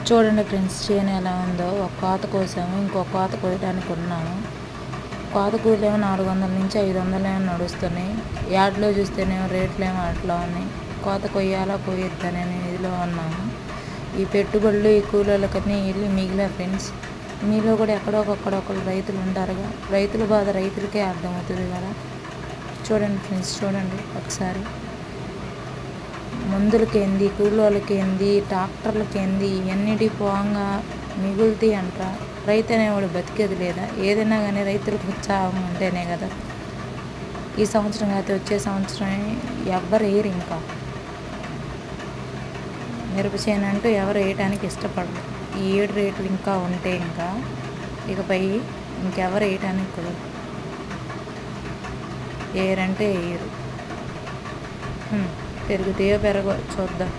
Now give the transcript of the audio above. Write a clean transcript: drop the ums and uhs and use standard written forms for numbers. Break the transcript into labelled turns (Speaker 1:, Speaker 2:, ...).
Speaker 1: చూడండి ఫ్రెండ్స్, చేను ఎలా ఉందో. ఒక కోత కోసాము, ఇంకో కోత కోయడానికి ఉన్నాము. కోత కూలేమో 400 నుంచి 500 ఏమో నడుస్తున్నాయి. యార్డ్లో చూస్తేనేమో రేట్లేమో అట్లా ఉన్నాయి. కోత కొయ్యాలా కొయ్యొద్దా అనే ఇదిలో ఉన్నాము. ఈ పెట్టుబడులు ఈ కూలీలకన్నీ వెళ్ళి మిగిలే ఫ్రెండ్స్. మీలో కూడా ఎక్కడొకళ్ళు రైతులు ఉంటారుగా. రైతుల బాధ రైతులకే అర్థమవుతుంది కదా. చూడండి ఫ్రెండ్స్, చూడండి ఒకసారి. మందులకి ఏంది, కూలోళ్ళకి ఏంది, ట్రాక్టర్లకి ఏంది, ఇవన్నిటి పోగా మిగులుతాయి అంట. రైతు అనేవాడు బతికేది లేదా? ఏదైనా కానీ రైతులకు ఉత్సాహం ఉంటేనే కదా. ఈ సంవత్సరం అయితే వచ్చే సంవత్సరం ఎవ్వరు వేయరు. ఇంకా మిరప చేను అంటూ ఎవరు వేయటానికి ఇష్టపడరు. ఈ 7 రేట్లు ఇంకా ఉంటే ఇకపై ఇంకెవరు వేయటానికి కుదరదు. వేయరంటే వేయరు. పెరుగుతాయో పెరగో చూద్దాం.